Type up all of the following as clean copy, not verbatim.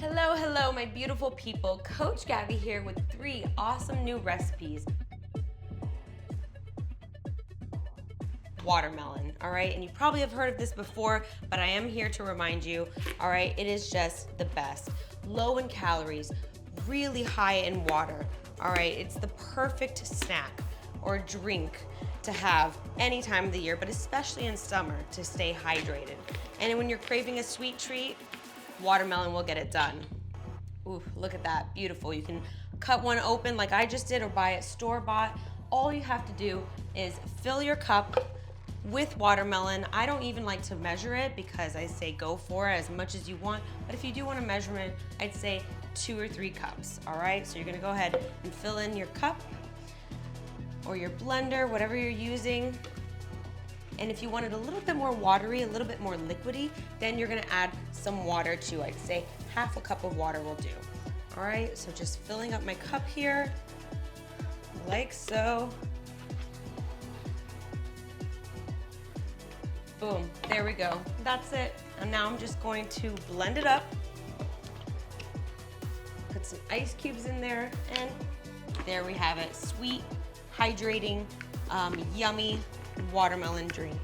Hello, hello, my beautiful people. Coach Gaby here with 3 awesome new recipes. Watermelon, all right? And you probably have heard of this before, but I am here to remind you, all right? It is just the best. Low in calories, really high in water, all right? It's the perfect snack or drink to have any time of the year, but especially in summer to stay hydrated. And when you're craving a sweet treat, watermelon will get it done. Ooh, look at that, beautiful. You can cut one open like I just did or buy it store-bought. All you have to do is fill your cup with watermelon. I don't even like to measure it because I say go for it as much as you want, but if you do want a measurement, I'd say 2 or 3 cups, all right? So you're gonna go ahead and fill in your cup or your blender, whatever you're using. And if you want it a little bit more watery, a little bit more liquidy, then you're gonna add some water too. I'd say half a cup of water will do. All right, so just filling up my cup here, like so. Boom, there we go. That's it. And now I'm just going to blend it up. Put some ice cubes in there, and there we have it. Sweet, hydrating, yummy watermelon drink.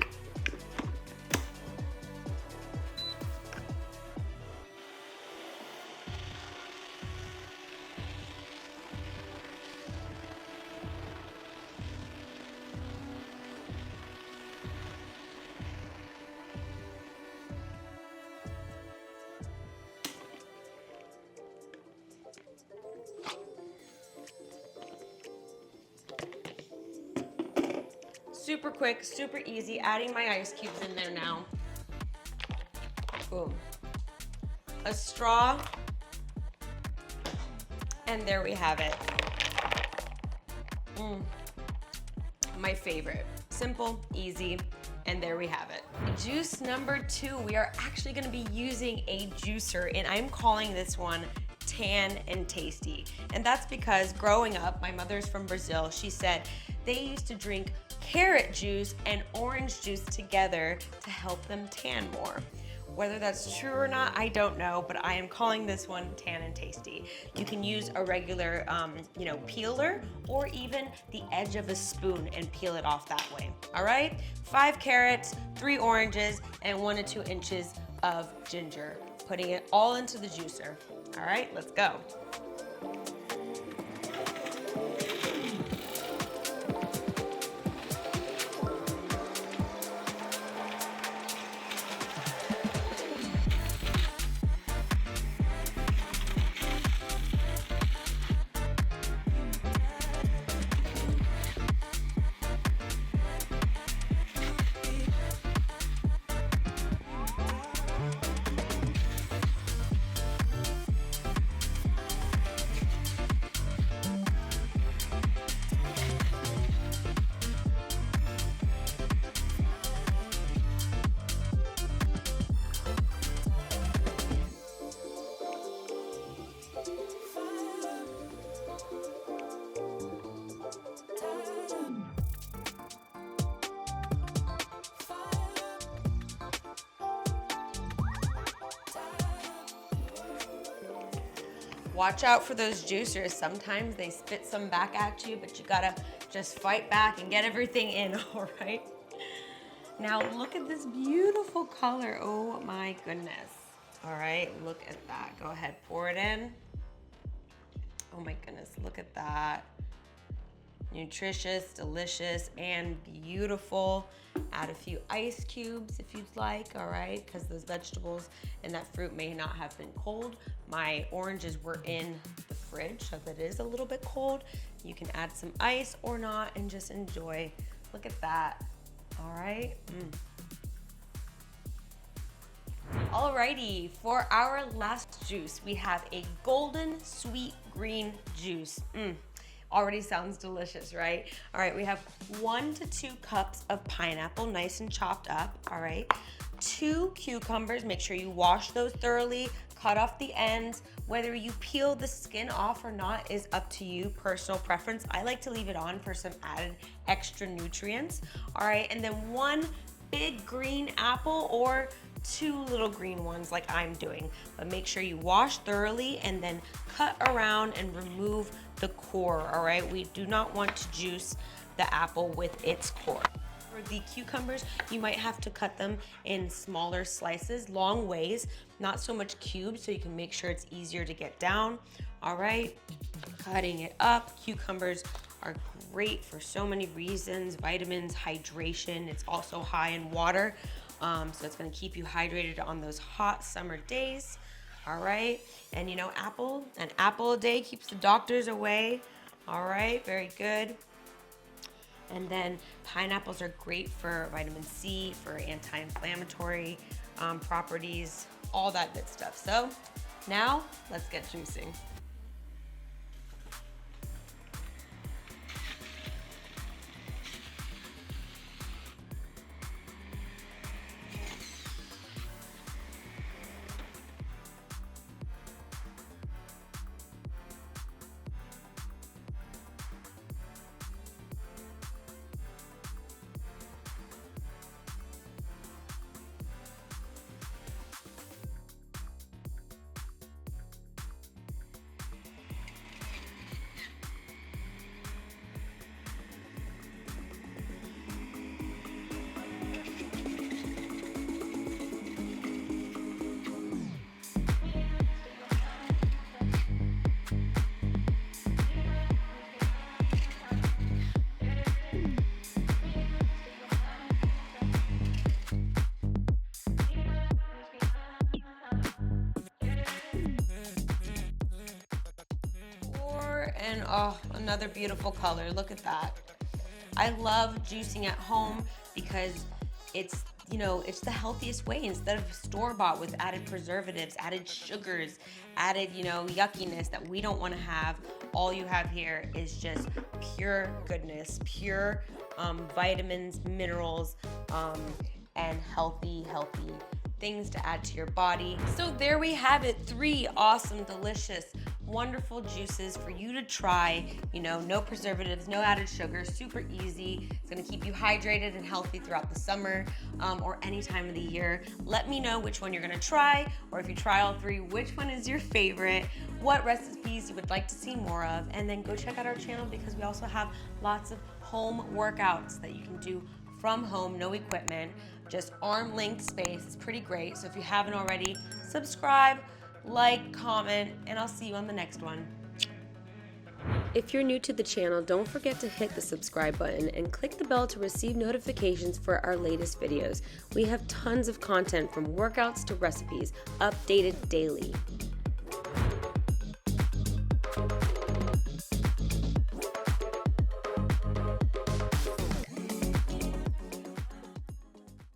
Super quick, super easy, adding my ice cubes in there now. Boom. A straw, and there we have it. My favorite. Simple, easy, and there we have it. Juice number 2, we are actually gonna be using a juicer, and I'm calling this one Tan and Tasty. And that's because growing up, my mother's from Brazil, she said they used to drink carrot juice and orange juice together to help them tan more. Whether that's true or not, I don't know, but I am calling this one Tan and Tasty. You can use a regular, peeler or even the edge of a spoon and peel it off that way, all right? 5 carrots, 3 oranges, and 1 to 2 inches of ginger. Putting it all into the juicer. All right, let's go. Watch out for those juicers. Sometimes they spit some back at you, but you gotta just fight back and get everything in, all right? Now look at this beautiful color. Oh my goodness. All right, look at that. Go ahead, pour it in. Oh my goodness, look at that. Nutritious, delicious, and beautiful. Add a few ice cubes if you'd like, all right? Because those vegetables and that fruit may not have been cold. My oranges were in the fridge, so that is a little bit cold. You can add some ice or not and just enjoy. Look at that, all right? Alrighty, for our last juice, we have a golden sweet green juice. Already sounds delicious, right? All right, we have 1 to 2 cups of pineapple, nice and chopped up, all right? 2 cucumbers, make sure you wash those thoroughly, cut off the ends. Whether you peel the skin off or not is up to you, personal preference. I like to leave it on for some added extra nutrients, all right? And then 1 big green apple or 2 little green ones like I'm doing. But make sure you wash thoroughly and then cut around and remove the core, all right? We do not want to juice the apple with its core. For the cucumbers, you might have to cut them in smaller slices, long ways, not so much cubes, so you can make sure it's easier to get down. All right, cutting it up. Cucumbers are great for so many reasons: vitamins, hydration. It's also high in water, so it's going to keep you hydrated on those hot summer days. All right, and you know, an apple a day keeps the doctors away. All right, very good. And then pineapples are great for vitamin C, for anti-inflammatory properties, all that good stuff. So now let's get juicing. And oh, another beautiful color. Look at that. I love juicing at home because it's, you know, it's the healthiest way instead of store-bought with added preservatives, added sugars, added, you know, yuckiness that we don't want to have. All you have here is just pure goodness, pure vitamins, minerals, and healthy things to add to your body. So there we have it, 3 awesome, delicious, wonderful juices for you to try. You know, no preservatives, no added sugar, super easy. It's gonna keep you hydrated and healthy throughout the summer or any time of the year. Let me know which one you're gonna try, or if you try all 3, which one is your favorite, what recipes you would like to see more of, and then go check out our channel because we also have lots of home workouts that you can do from home, no equipment, just arm length space. It's pretty great. So if you haven't already, subscribe, like, comment, and I'll see you on the next one. If you're new to the channel, don't forget to hit the subscribe button and click the bell to receive notifications for our latest videos. We have tons of content from workouts to recipes, updated daily.